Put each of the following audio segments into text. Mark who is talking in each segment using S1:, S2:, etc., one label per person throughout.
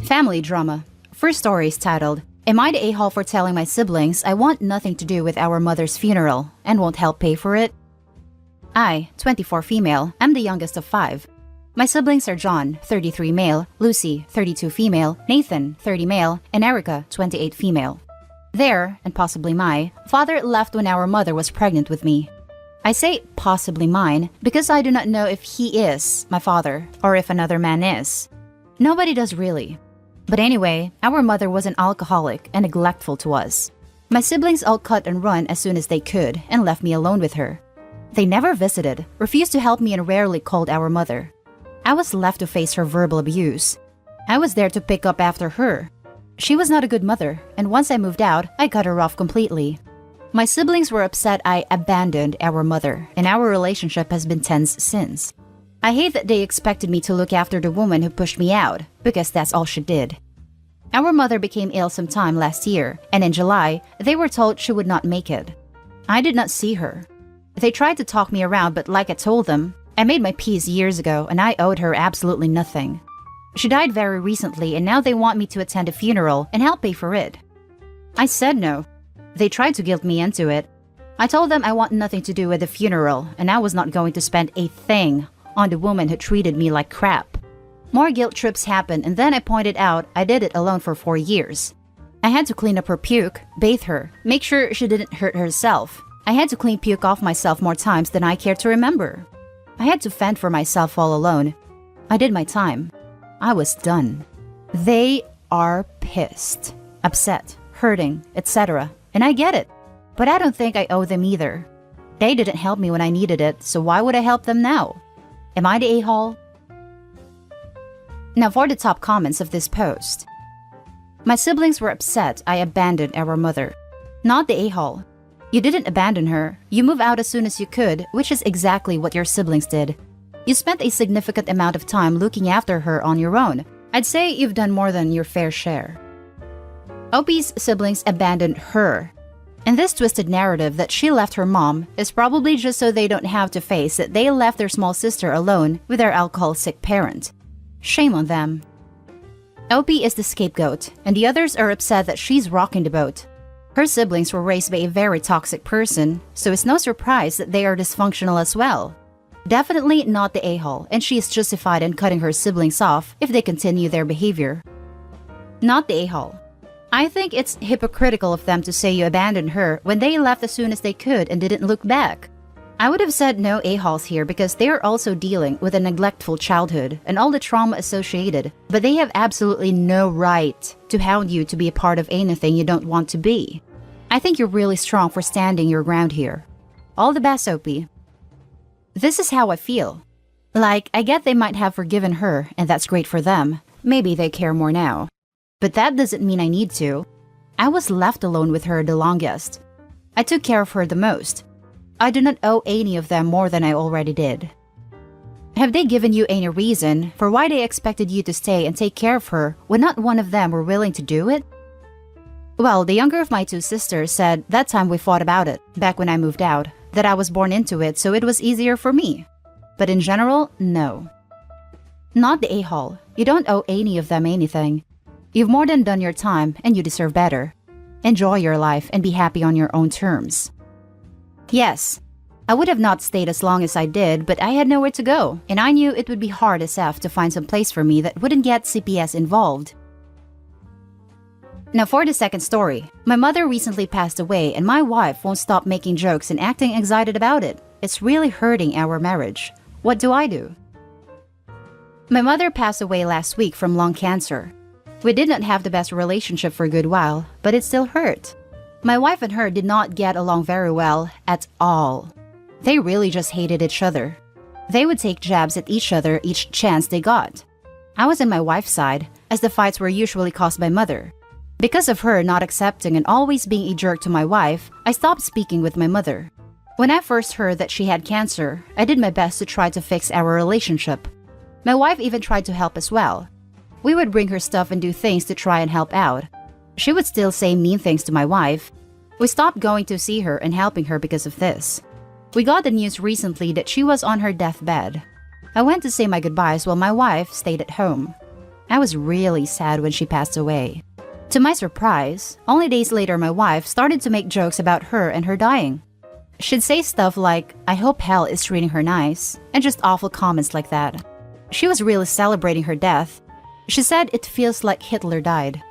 S1: Family drama. First story is titled, Am I the a-hole for telling my siblings I want nothing to do with our mother's funeral and won't help pay for it? I, 24 female, am the youngest of 5. My siblings are John, 33 male, Lucy, 32 female, Nathan, 30 male, and Erica, 28 female. Their, and possibly my, father left when our mother was pregnant with me. I say possibly mine because I do not know if he is my father or if another man is. Nobody does really. But anyway, our mother was an alcoholic and neglectful to us. My siblings all cut and run as soon as they could and left me alone with her. They never visited, refused to help me, and rarely called our mother. I was left to face her verbal abuse. I was there to pick up after her. She was not a good mother, and once I moved out, I cut her off completely. My siblings were upset I abandoned our mother, and our relationship has been tense since. I hate that they expected me to look after the woman who pushed me out, because that's all she did. Our mother became ill sometime last year, and in July, they were told she would not make it. I did not see her. They tried to talk me around, but like I told them, I made my peace years ago and I owed her absolutely nothing. She died very recently and now they want me to attend a funeral and help pay for it. I said no. They tried to guilt me into it. I told them I want nothing to do with the funeral and I was not going to spend a thing on the woman who treated me like crap. More guilt trips happened and then I pointed out I did it alone for 4 years. I had to clean up her puke, bathe her, make sure she didn't hurt herself. I had to clean puke off myself more times than I care to remember. I had to fend for myself all alone. I did my time. I was done. They are pissed, upset, hurting, etc. And I get it. But I don't think I owe them either. They didn't help me when I needed it, so why would I help them now? Am I the a-hole? Now for the top comments of this post. My siblings were upset I abandoned our mother. Not the a-hole. You didn't abandon her. You moved out as soon as you could, which is exactly what your siblings did. You spent a significant amount of time looking after her on your own. I'd say you've done more than your fair share. OP's siblings abandoned her. And this twisted narrative that she left her mom is probably just so they don't have to face that they left their small sister alone with their alcohol-sick parent. Shame on them. OP is the scapegoat, and the others are upset that she's rocking the boat. Her siblings were raised by a very toxic person, so it's no surprise that they are dysfunctional as well. Definitely not the a-hole, and she is justified in cutting her siblings off if they continue their behavior. Not the a-hole. I think it's hypocritical of them to say you abandoned her when they left as soon as they could and didn't look back. I would have said no a-holes here because they are also dealing with a neglectful childhood and all the trauma associated, but they have absolutely no right to hound you to be a part of anything you don't want to be. I think you're really strong for standing your ground here. All the best, OP. This is how I feel. Like, I get they might have forgiven her, and that's great for them. Maybe they care more now. But that doesn't mean I need to. I was left alone with her the longest. I took care of her the most. I do not owe any of them more than I already did. Have they given you any reason for why they expected you to stay and take care of her when not one of them were willing to do it? Well, the younger of my 2 sisters said that time we fought about it, back when I moved out, that I was born into it so it was easier for me. But in general, no. Not the a-hole. You don't owe any of them anything. You've more than done your time and you deserve better. Enjoy your life and be happy on your own terms. Yes, I would have not stayed as long as I did, but I had nowhere to go, and I knew it would be hard as F to find some place for me that wouldn't get CPS involved. Now for the second story. My mother recently passed away and my wife won't stop making jokes and acting excited about it. It's really hurting our marriage. What do I do? My mother passed away last week from lung cancer. We did not have the best relationship for a good while, but it still hurt. My wife and her did not get along very well at all. They really just hated each other. They would take jabs at each other each chance they got. I was on my wife's side, as the fights were usually caused by mother. Because of her not accepting and always being a jerk to my wife, I stopped speaking with my mother. When I first heard that she had cancer, I did my best to try to fix our relationship. My wife even tried to help as well. We would bring her stuff and do things to try and help out. She would still say mean things to my wife. We stopped going to see her and helping her because of this. We got the news recently that she was on her deathbed. I went to say my goodbyes while my wife stayed at home. I was really sad when she passed away. To my surprise, only days later my wife started to make jokes about her and her dying. She'd say stuff like, "I hope hell is treating her nice," and just awful comments like that. She was really celebrating her death. She said it feels like Hitler died.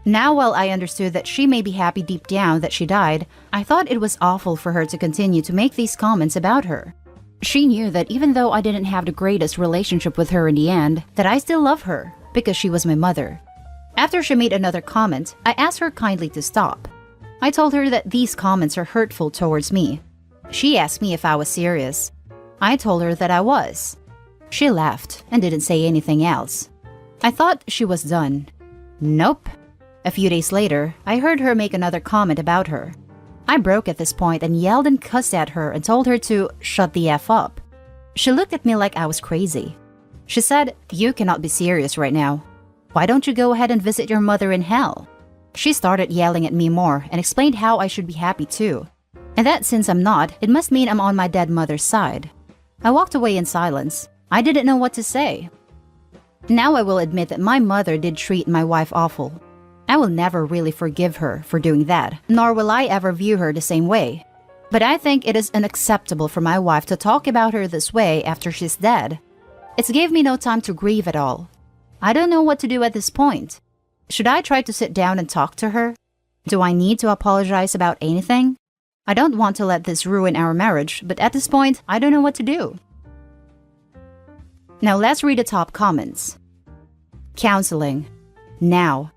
S1: Now, while I understood that she may be happy deep down that she died, I thought it was awful for her to continue to make these comments about her. She knew that even though I didn't have the greatest relationship with her in the end, that I still love her because she was my mother. After she made another comment, I asked her kindly to stop. I told her that these comments are hurtful towards me. She asked me if I was serious. I told her that I was. She laughed and didn't say anything else. I thought she was done. Nope. A few days later, I heard her make another comment about her. I broke at this point and yelled and cussed at her and told her to shut the F up. She looked at me like I was crazy. She said, "You cannot be serious right now. Why don't you go ahead and visit your mother in hell?" She started yelling at me more and explained how I should be happy too, and that since I'm not, it must mean I'm on my dead mother's side. I walked away in silence. I didn't know what to say. Now I will admit that my mother did treat my wife awful. I will never really forgive her for doing that, nor will I ever view her the same way. But I think it is unacceptable for my wife to talk about her this way after she's dead. It's gave me no time to grieve at all. I don't know what to do at this point. Should I try to sit down and talk to her? Do I need to apologize about anything? I don't want to let this ruin our marriage, but at this point, I don't know what to do. Now let's read the top comments. Counseling. Now.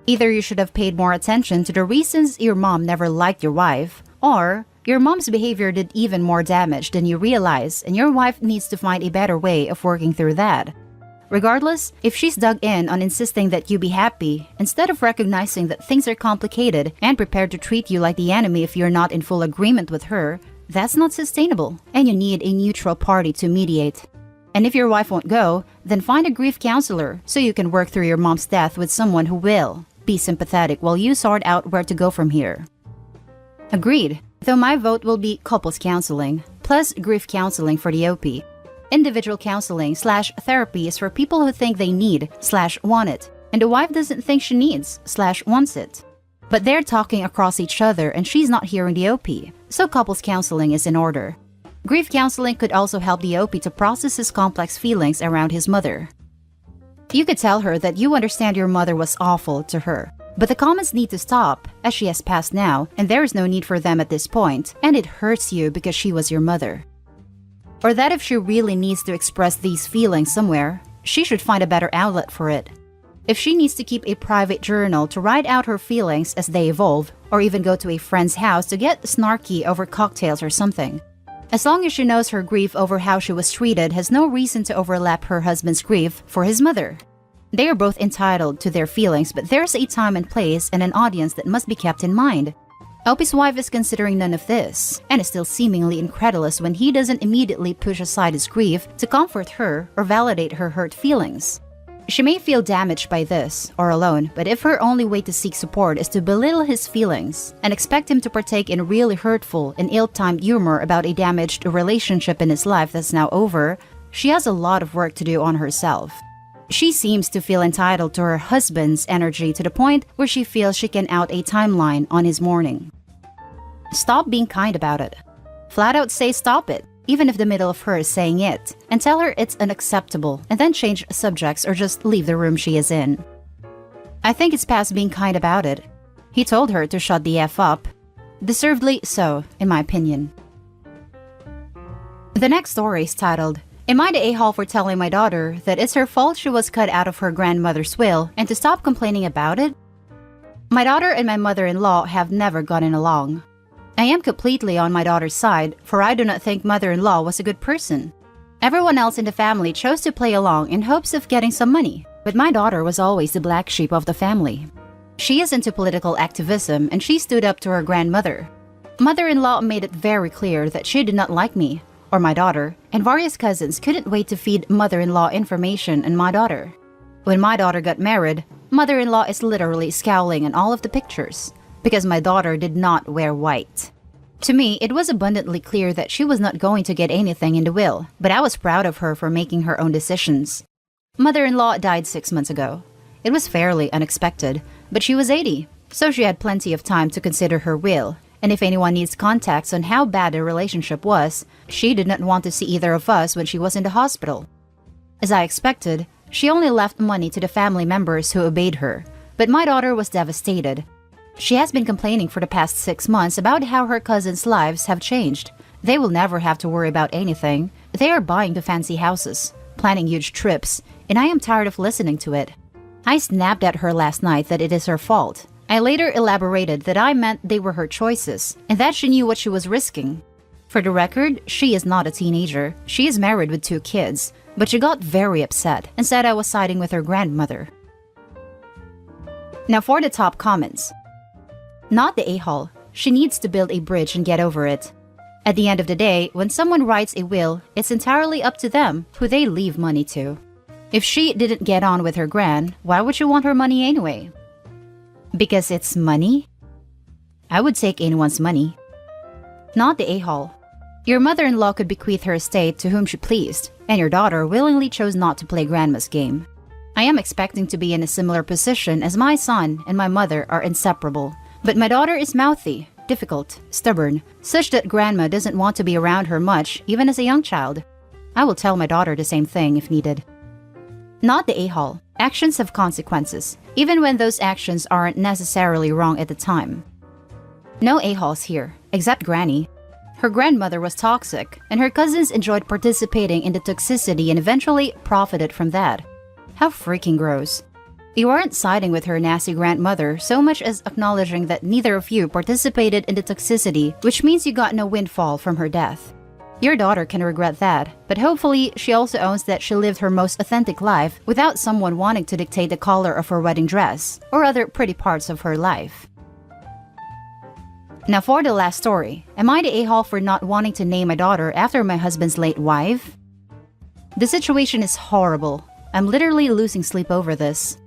S1: Either you should have paid more attention to the reasons your mom never liked your wife, or your mom's behavior did even more damage than you realize and your wife needs to find a better way of working through that. Regardless, if she's dug in on insisting that you be happy, instead of recognizing that things are complicated and prepared to treat you like the enemy if you're not in full agreement with her, that's not sustainable, and you need a neutral party to mediate. And if your wife won't go, then find a grief counselor so you can work through your mom's death with someone who will be sympathetic while you sort out where to go from here. Agreed, though my vote will be couples counseling, plus grief counseling for the OP. Individual counseling/therapy is for people who think they need/want it, and the wife doesn't think she needs/wants it. But they're talking across each other and she's not hearing the OP, so couples counseling is in order. Grief counseling could also help the OP to process his complex feelings around his mother. You could tell her that you understand your mother was awful to her, but the comments need to stop, as she has passed now, and there is no need for them at this point, and it hurts you because she was your mother. Or that if she really needs to express these feelings somewhere, she should find a better outlet for it. If she needs to keep a private journal to write out her feelings as they evolve, or even go to a friend's house to get snarky over cocktails or something. As long as she knows her grief over how she was treated has no reason to overlap her husband's grief for his mother. They are both entitled to their feelings, but there's a time and place and an audience that must be kept in mind. Opie's wife is considering none of this, and is still seemingly incredulous when he doesn't immediately push aside his grief to comfort her or validate her hurt feelings. She may feel damaged by this, or alone, but if her only way to seek support is to belittle his feelings and expect him to partake in really hurtful and ill-timed humor about a damaged relationship in his life that's now over, she has a lot of work to do on herself. She seems to feel entitled to her husband's energy to the point where she feels she can out a timeline on his mourning. Stop being kind about it. Flat out say stop it, even if the middle of her is saying it, and tell her it's unacceptable, and then change subjects or just leave the room she is in. I think it's past being kind about it. He told her to shut the F up. Deservedly so, in my opinion. The next story is titled, "Am I the a-hole for telling my daughter that it's her fault she was cut out of her grandmother's will and to stop complaining about it?" My daughter and my mother-in-law have never gotten along. I am completely on my daughter's side, for I do not think mother-in-law was a good person. Everyone else in the family chose to play along in hopes of getting some money, but my daughter was always the black sheep of the family. She is into political activism and she stood up to her grandmother. Mother-in-law made it very clear that she did not like me, or my daughter, and various cousins couldn't wait to feed mother-in-law information on my daughter. When my daughter got married, mother-in-law is literally scowling on all of the pictures, because my daughter did not wear white. To me, it was abundantly clear that she was not going to get anything in the will, but I was proud of her for making her own decisions. Mother-in-law died 6 months ago. It was fairly unexpected, but she was 80, so she had plenty of time to consider her will. And if anyone needs context on how bad the relationship was, she did not want to see either of us when she was in the hospital. As I expected, she only left money to the family members who obeyed her, but my daughter was devastated. She has been complaining for the past 6 months about how her cousins' lives have changed. They will never have to worry about anything. They are buying the fancy houses, planning huge trips, and I am tired of listening to it. I snapped at her last night that it is her fault. I later elaborated that I meant they were her choices, and that she knew what she was risking. For the record, she is not a teenager. She is married with 2 kids, but she got very upset and said I was siding with her grandmother. Now for the top comments. Not the a-hole. She needs to build a bridge and get over it. At the end of the day, when someone writes a will, it's entirely up to them who they leave money to. If she didn't get on with her gran, why would you want her money anyway? Because it's money? I would take anyone's money. Not the a-hole. Your mother-in-law could bequeath her estate to whom she pleased, and your daughter willingly chose not to play grandma's game. I am expecting to be in a similar position as my son and my mother are inseparable, but my daughter is mouthy, difficult, stubborn, such that grandma doesn't want to be around her much, even as a young child. I will tell my daughter the same thing if needed. Not the a-hole. Actions have consequences, even when those actions aren't necessarily wrong at the time. No a-holes here, except Granny. Her grandmother was toxic, and her cousins enjoyed participating in the toxicity and eventually profited from that. How freaking gross. You aren't siding with her nasty grandmother so much as acknowledging that neither of you participated in the toxicity, which means you got no windfall from her death. Your daughter can regret that, but hopefully she also owns that she lived her most authentic life without someone wanting to dictate the color of her wedding dress or other pretty parts of her life. Now for the last story, am I the a-hole for not wanting to name my daughter after my husband's late wife? The situation is horrible. I'm literally losing sleep over this.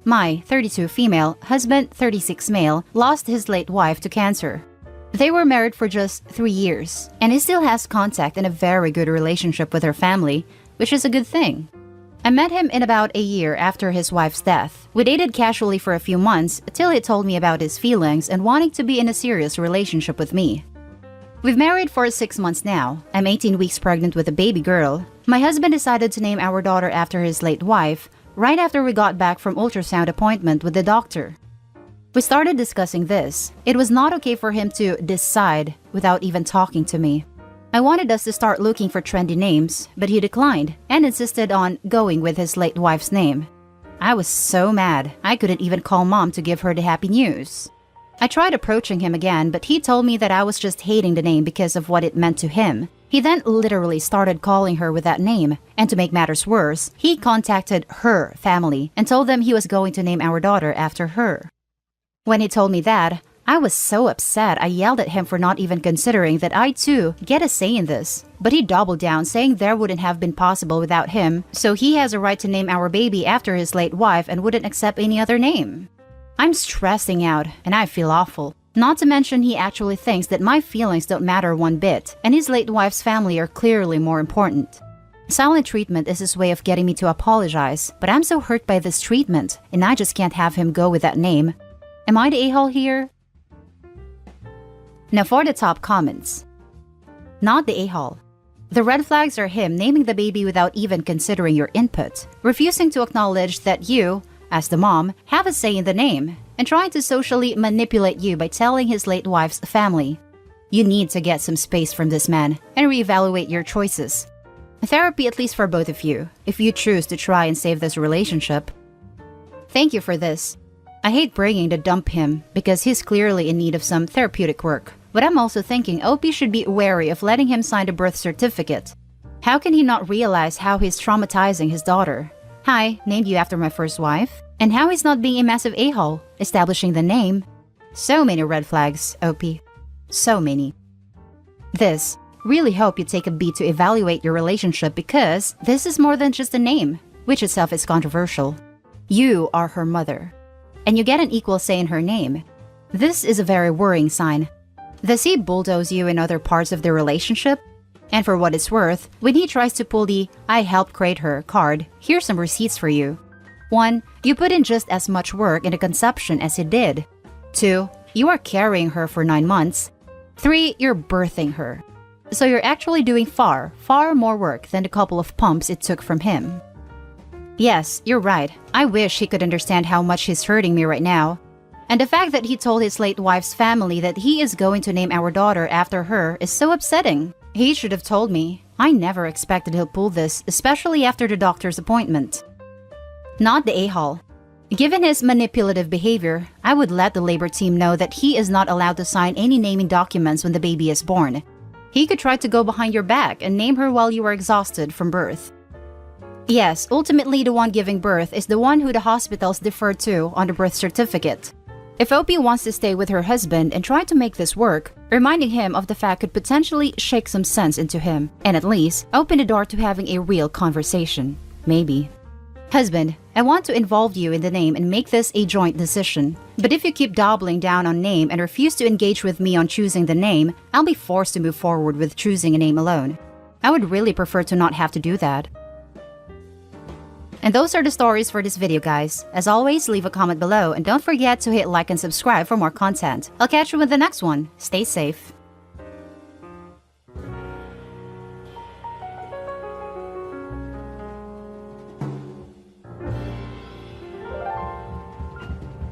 S1: My 32 female, husband 36 male, lost his late wife to cancer. They were married for just 3 years, and he still has contact and a very good relationship with her family, which is a good thing. I met him in about a year after his wife's death. We dated casually for a few months till he told me about his feelings and wanting to be in a serious relationship with me. We've married for 6 months now. I'm 18 weeks pregnant with a baby girl. My husband decided to name our daughter after his late wife, right after we got back from ultrasound appointment with the doctor. We started discussing this. It was not okay for him to decide without even talking to me. I wanted us to start looking for trendy names, but he declined and insisted on going with his late wife's name. I was so mad, I couldn't even call mom to give her the happy news. I tried approaching him again, but he told me that I was just hating the name because of what it meant to him. He then literally started calling her with that name, and to make matters worse, he contacted her family and told them he was going to name our daughter after her. When he told me that, I was so upset I yelled at him for not even considering that I too get a say in this. But he doubled down, saying there wouldn't have been possible without him, so he has a right to name our baby after his late wife and wouldn't accept any other name. I'm stressing out, and I feel awful. Not to mention he actually thinks that my feelings don't matter one bit, and his late wife's family are clearly more important. Silent treatment is his way of getting me to apologize, but I'm so hurt by this treatment, and I just can't have him go with that name. Am I the a-hole here? Now for the top comments. Not the a-hole. The red flags are him naming the baby without even considering your input, refusing to acknowledge that you, as the mom, have a say in the name, and trying to socially manipulate you by telling his late wife's family. You need to get some space from this man and reevaluate your choices. Therapy at least for both of you, if you choose to try and save this relationship. Thank you for this. I hate bringing to dump him because he's clearly in need of some therapeutic work, but I'm also thinking OP should be wary of letting him sign the birth certificate. How can he not realize how he's traumatizing his daughter? Hi, named you after my first wife. And how he's not being a massive a-hole, establishing the name. So many red flags, OP. So many. This. Really hope you take a beat to evaluate your relationship because this is more than just a name, which itself is controversial. You are her mother, and you get an equal say in her name. This is a very worrying sign. Does he bulldoze you in other parts of the relationship? And for what it's worth, when he tries to pull the "I helped create her" card, here's some receipts for you. 1. You put in just as much work in the conception as he did. 2. You are carrying her for 9 months. 3. You're birthing her. So you're actually doing far more work than the couple of pumps it took from him. Yes, you're right. I wish he could understand how much he's hurting me right now. And the fact that he told his late wife's family that he is going to name our daughter after her is so upsetting. He should have told me. I never expected he'll pull this, especially after the doctor's appointment. Not the a-hole. Given his manipulative behavior, I would let the labor team know that he is not allowed to sign any naming documents when the baby is born. He could try to go behind your back and name her while you are exhausted from birth. Yes, ultimately the one giving birth is the one who the hospitals defer to on the birth certificate. If OP wants to stay with her husband and try to make this work, reminding him of the fact could potentially shake some sense into him, and at least open the door to having a real conversation. Maybe. Husband, I want to involve you in the name and make this a joint decision. But if you keep doubling down on name and refuse to engage with me on choosing the name, I'll be forced to move forward with choosing a name alone. I would really prefer to not have to do that. And those are the stories for this video, guys. As always, leave a comment below and don't forget to hit like and subscribe for more content. I'll catch you with the next one. Stay safe.